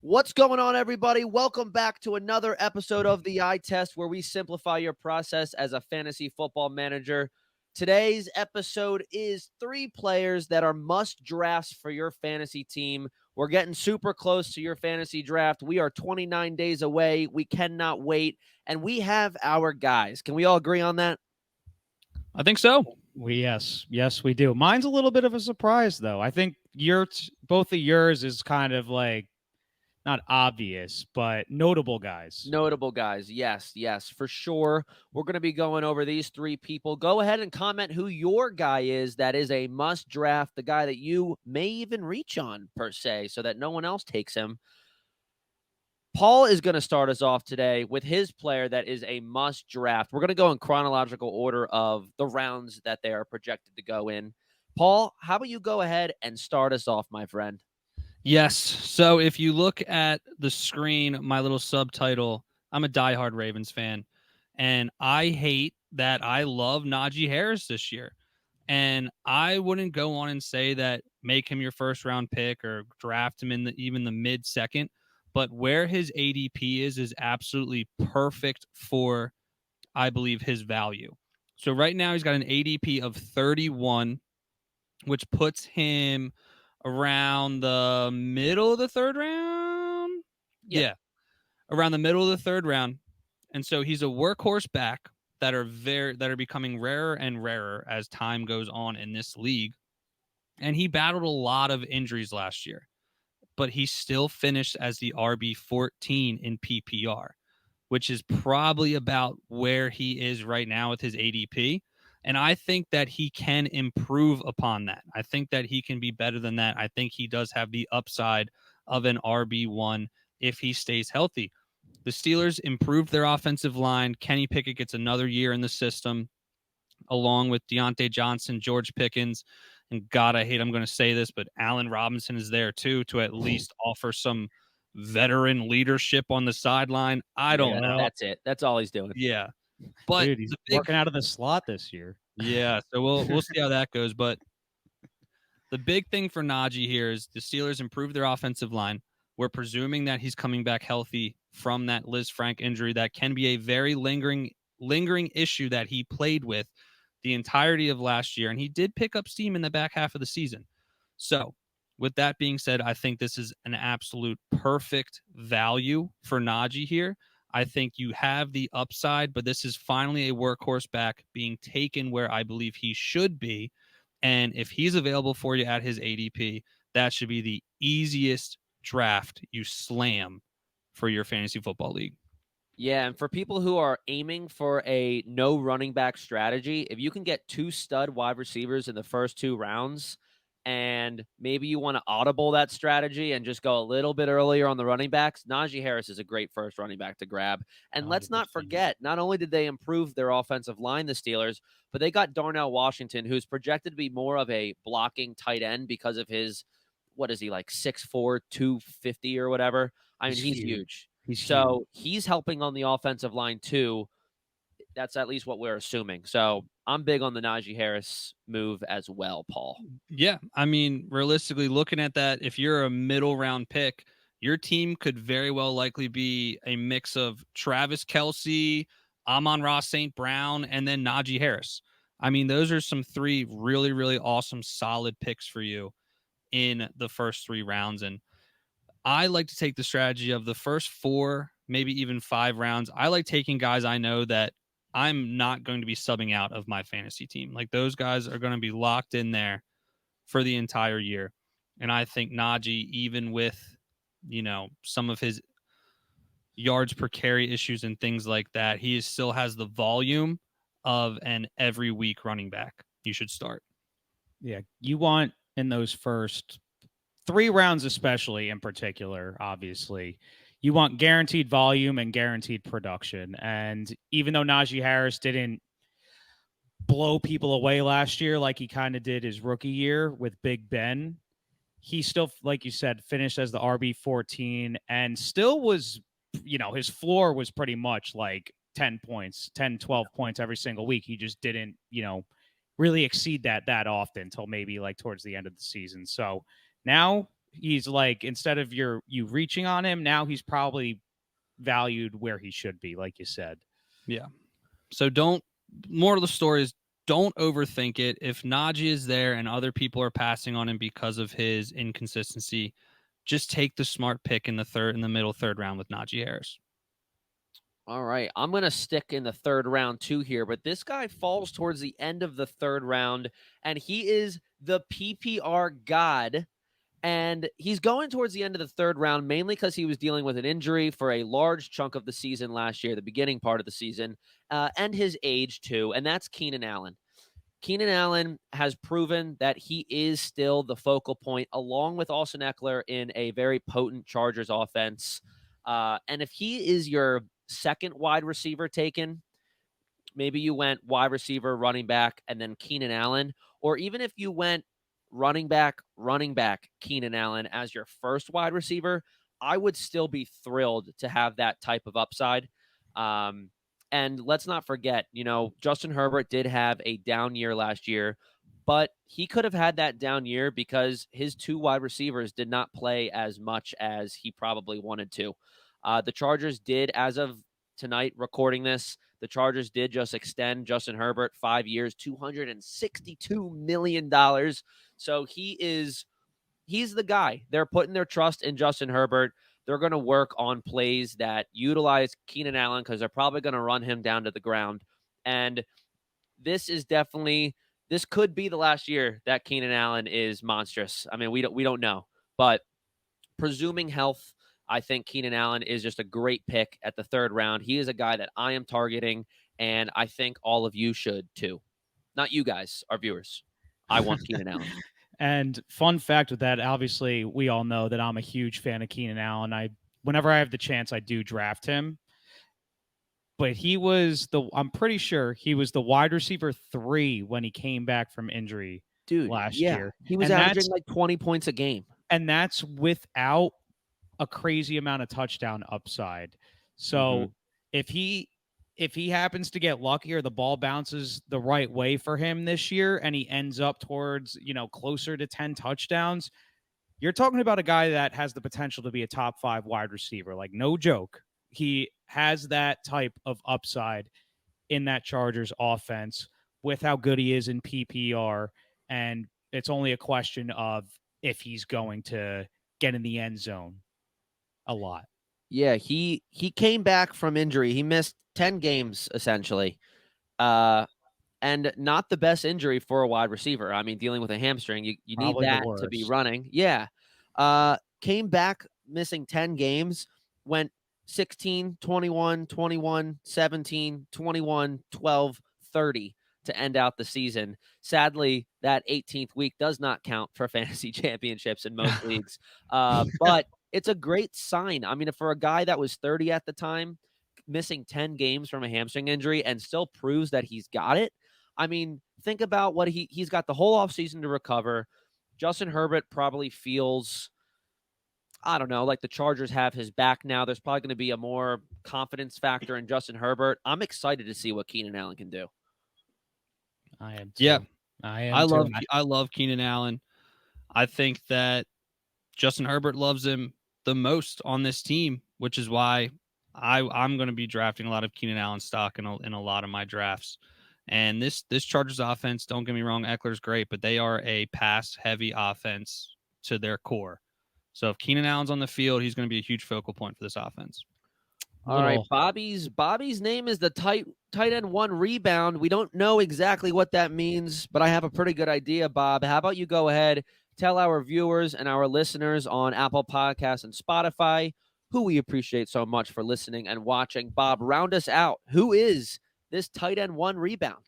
What's going on, everybody? Welcome back to another episode of the Eye Test, where we simplify your process as a fantasy football manager. Today's episode is 3 players that are must drafts for your fantasy team. We're getting super close to your fantasy draft. We are 29 days away. We cannot wait, and we have our guys. Can we all agree on that? I think so. Yes, we do. Mine's a little bit of a surprise, though. I think both of yours is kind of like not obvious, but notable guys. Notable guys. Yes, for sure. We're going to be going over these 3 people. Go ahead and comment who your guy is that is a must draft, the guy that you may even reach on, per se, so that no one else takes him. Paul is going to start us off today with his player that is a must draft. We're going to go in chronological order of the rounds that they are projected to go in. Paul, how about you go ahead and start us off, my friend? Yes. So if you look at the screen, my little subtitle, I'm a diehard Ravens fan, and I hate that I love Najee Harris this year. And I wouldn't go on and say that make him your first round pick or draft him in even the mid second, but where his ADP is absolutely perfect for, I believe, his value. So right now he's got an ADP of 31, which puts him around the middle of the third round. Yeah, around the middle of the third round. And so he's a workhorse back that are becoming rarer and rarer as time goes on in this league. And he battled a lot of injuries last year, but he still finished as the RB14 in PPR, which is probably about where he is right now with his ADP. And I think that he can improve upon that. I think that he can be better than that. I think he does have the upside of an RB1 if he stays healthy. The Steelers improved their offensive line. Kenny Pickett gets another year in the system, along with Deontay Johnson, George Pickens, and God, I hate I'm going to say this, but Allen Robinson is there too to at least offer some veteran leadership on the sideline. I don't know. That's it. That's all he's doing. Yeah. But Dude, he's working out of the slot this year. Yeah, so we'll see how that goes. But the big thing for Najee here is the Steelers improved their offensive line. We're presuming that he's coming back healthy from that Liz Frank injury. That can be a very lingering issue that he played with the entirety of last year, and he did pick up steam in the back half of the season. So with that being said, I think this is an absolute perfect value for Najee here. I think you have the upside, but this is finally a workhorse back being taken where I believe he should be. And if he's available for you at his ADP, that should be the easiest draft you slam for your fantasy football league. Yeah, and for people who are aiming for a no running back strategy, if you can get 2 stud wide receivers in the first 2 rounds, and maybe you want to audible that strategy and just go a little bit earlier on the running backs, Najee Harris is a great first running back to grab. And let's not 100%. forget, not only did they improve their offensive line, the Steelers, but they got Darnell Washington, who's projected to be more of a blocking tight end because of his, what is he, like 6'4", 250 or whatever? I mean, he's huge. He's helping on the offensive line too. That's at least what we're assuming. So I'm big on the Najee Harris move as well, Paul. Yeah, I mean, realistically, looking at that, if you're a middle round pick, your team could very well likely be a mix of Travis Kelce, Amon-Ra St. Brown, and then Najee Harris. I mean, those are some 3 really, really awesome, solid picks for you in the first 3 rounds. And I like to take the strategy of the first 4, maybe even 5 rounds. I like taking guys I know that I'm not going to be subbing out of my fantasy team. Like, those guys are going to be locked in there for the entire year. And I think Najee, even with, some of his yards per carry issues and things like that, he still has the volume of an every week running back you should start. Yeah, you want in those first 3 rounds, especially in particular, obviously, you want guaranteed volume and guaranteed production. And even though Najee Harris didn't blow people away last year like he kind of did his rookie year with Big Ben, he still, like you said, finished as the RB14 and still was, his floor was pretty much like 10 points, 10, 12 points every single week. He just didn't, really exceed that often until maybe like towards the end of the season. So now he's like, instead of you reaching on him, now he's probably valued where he should be, like you said. Yeah. So moral of the story is don't overthink it. If Najee is there and other people are passing on him because of his inconsistency, just take the smart pick in the middle third round with Najee Harris. All right. I'm going to stick in the third round too here, but this guy falls towards the end of the third round, and he is the PPR god. And he's going towards the end of the third round, mainly because he was dealing with an injury for a large chunk of the season last year, the beginning part of the season, and his age too. And that's Keenan Allan. Keenan Allan has proven that he is still the focal point, along with Austin Eckler, in a very potent Chargers offense. And if he is your second wide receiver taken, maybe you went wide receiver, running back, and then Keenan Allan, or even if you went running back, Keenan Allan as your first wide receiver, I would still be thrilled to have that type of upside. And let's not forget, Justin Herbert did have a down year last year, but he could have had that down year because his two wide receivers did not play as much as he probably wanted to. The Chargers did, as of tonight recording this, the Chargers did just extend Justin Herbert 5 years, $262 million. So he's the guy. They're putting their trust in Justin Herbert. They're going to work on plays that utilize Keenan Allan because they're probably going to run him down to the ground. And this could be the last year that Keenan Allan is monstrous. I mean, we don't know, but presuming health, I think Keenan Allan is just a great pick at the third round. He is a guy that I am targeting, and I think all of you should too. Not you guys, our viewers. I want Keenan Allan. And fun fact with that, obviously, we all know that I'm a huge fan of Keenan Allan. Whenever I have the chance, I do draft him. But I'm pretty sure he was the wide receiver 3 when he came back from injury last year. He was averaging like 20 points a game. And that's without a crazy amount of touchdown upside. So if he happens to get lucky or the ball bounces the right way for him this year and he ends up towards, closer to 10 touchdowns, you're talking about a guy that has the potential to be a top 5 wide receiver. Like, no joke. He has that type of upside in that Chargers offense with how good he is in PPR. And it's only a question of if he's going to get in the end zone a lot. Yeah, he came back from injury. He missed 10 games essentially. And not the best injury for a wide receiver. I mean, dealing with a hamstring, you need that to be running. Yeah. Came back missing 10 games, went 16, 21, 21, 17, 21, 12, 30 to end out the season. Sadly, that 18th week does not count for fantasy championships in most leagues. But it's a great sign. I mean, for a guy that was 30 at the time, missing 10 games from a hamstring injury and still proves that he's got it. I mean, think about what he's got the whole offseason to recover. Justin Herbert probably feels, I don't know, like the Chargers have his back now. There's probably going to be a more confidence factor in Justin Herbert. I'm excited to see what Keenan Allan can do. I am too. Yeah. I love Keenan Allan. I think that Justin Herbert loves him the most on this team, which is why I'm going to be drafting a lot of Keenan Allan stock in a lot of my drafts. And this Chargers offense, don't get me wrong, Eckler's great, but they are a pass-heavy offense to their core. So if Keenan Allan's on the field, he's going to be a huge focal point for this offense. All right, Bobby's name is the tight end 1 rebound. We don't know exactly what that means, but I have a pretty good idea, Bob. How about you go ahead, tell our viewers and our listeners on Apple Podcasts and Spotify, who we appreciate so much for listening and watching. Bob, round us out. Who is this tight end 1 rebound?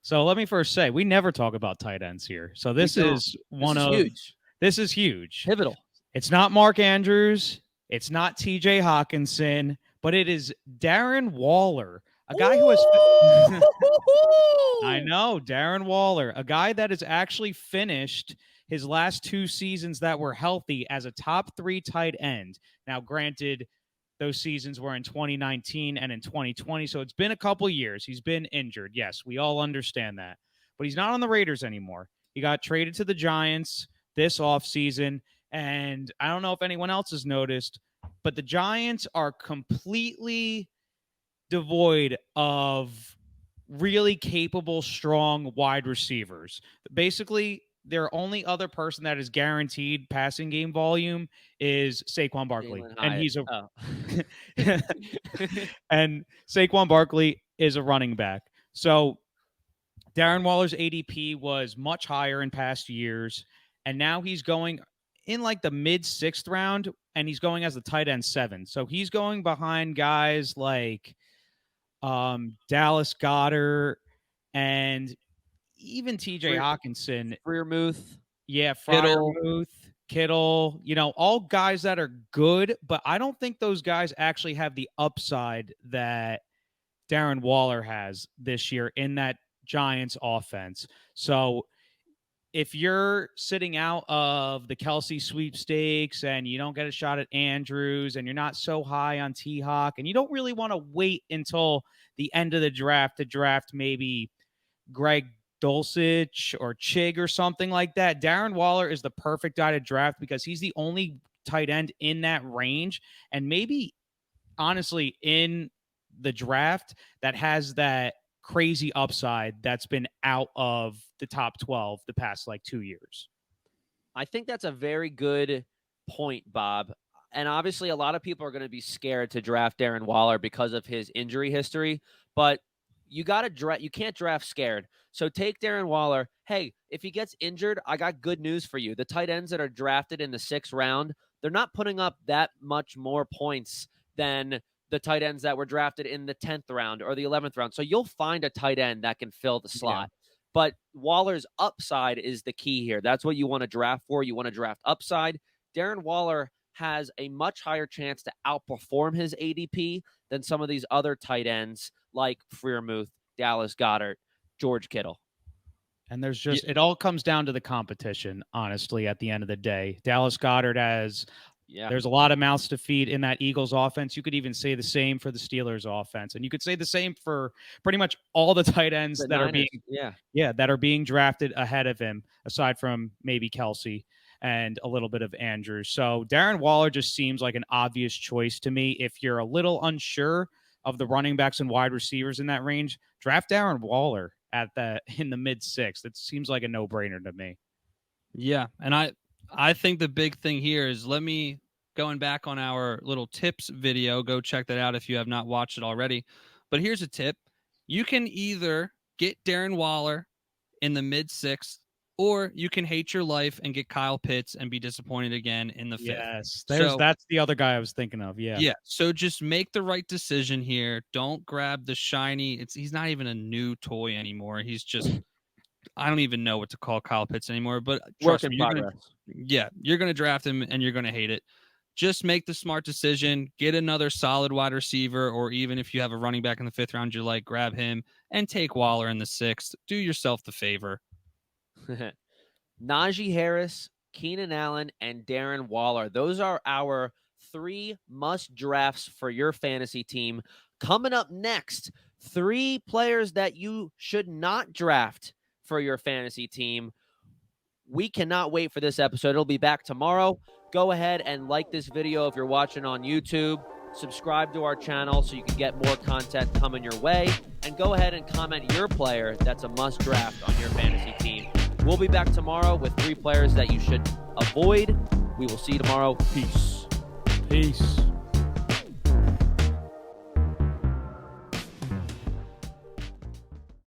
So let me first say, we never talk about tight ends here. So this is huge. This is huge. Pivotal. It's not Mark Andrews. It's not TJ Hawkinson, but it is Darren Waller, a guy who has I know, Darren Waller, a guy that has actually finished his last 2 seasons that were healthy as a top 3 tight end. Now, granted, those seasons were in 2019 and in 2020, so it's been a couple years. He's been injured. Yes, we all understand that. But he's not on the Raiders anymore. He got traded to the Giants this offseason, And I don't know if anyone else has noticed, but the Giants are completely devoid of really capable, strong wide receivers. Basically, their only other person that is guaranteed passing game volume is Saquon Barkley. Jalen And Hyatt. he's a Oh. and Saquon Barkley is a running back. So Darren Waller's ADP was much higher in past years, and now he's going in like the mid 6th round, and he's going as the tight end 7. So he's going behind guys like Dallas Goedert and even TJ Hawkinson. Freiermuth. Yeah, Kittle. Freiermuth, Kittle, all guys that are good, but I don't think those guys actually have the upside that Darren Waller has this year in that Giants offense. So if you're sitting out of the Kelsey sweepstakes and you don't get a shot at Andrews and you're not so high on T-Hawk and you don't really want to wait until the end of the draft to draft maybe Greg Dulcich or Chig or something like that, Darren Waller is the perfect guy to draft because he's the only tight end in that range and maybe honestly in the draft that has that crazy upside that's been out of the top 12 the past like 2 years. I think that's a very good point, Bob. And obviously, a lot of people are going to be scared to draft Darren Waller because of his injury history. But you got to draft. You can't draft scared. So take Darren Waller. Hey, if he gets injured, I got good news for you. The tight ends that are drafted in the 6th round, they're not putting up that much more points than the tight ends that were drafted in the 10th round or the 11th round. So you'll find a tight end that can fill the slot. Yeah. But Waller's upside is the key here. That's what you want to draft for. You want to draft upside. Darren Waller has a much higher chance to outperform his ADP than some of these other tight ends like Freiermuth, Dallas Goedert, George Kittle. And there's just, it all comes down to the competition, honestly, at the end of the day. Dallas Goedert has, there's a lot of mouths to feed in that Eagles offense. You could even say the same for the Steelers offense. And you could say the same for pretty much all the tight ends that are being, that are being drafted ahead of him, aside from maybe Kelsey and a little bit of Andrews. So Darren Waller just seems like an obvious choice to me. If you're a little unsure of the running backs and wide receivers in that range, draft Darren Waller in the mid 6th. It seems like a no-brainer to me. Yeah, and I think the big thing here is going back on our little tips video, go check that out if you have not watched it already. But here's a tip. You can either get Darren Waller in the mid 6th, or you can hate your life and get Kyle Pitts and be disappointed again in the 5th. Yes, that's the other guy I was thinking of. Yeah. So just make the right decision here. Don't grab the shiny. He's not even a new toy anymore. He's just, I don't even know what to call Kyle Pitts anymore. But trust me, you're gonna draft him and you're gonna hate it. Just make the smart decision. Get another solid wide receiver, or even if you have a running back in the 5th round, you like, grab him and take Waller in the 6th. Do yourself the favor. Najee Harris, Keenan Allan, and Darren Waller. Those are our 3 must drafts for your fantasy team. Coming up next, 3 players that you should not draft for your fantasy team. We cannot wait for this episode. It'll be back tomorrow. Go ahead and like this video if you're watching on YouTube. Subscribe to our channel so you can get more content coming your way. And go ahead and comment your player that's a must draft on your fantasy team. We'll be back tomorrow with 3 players that you should avoid. We will see you tomorrow. Peace. Peace.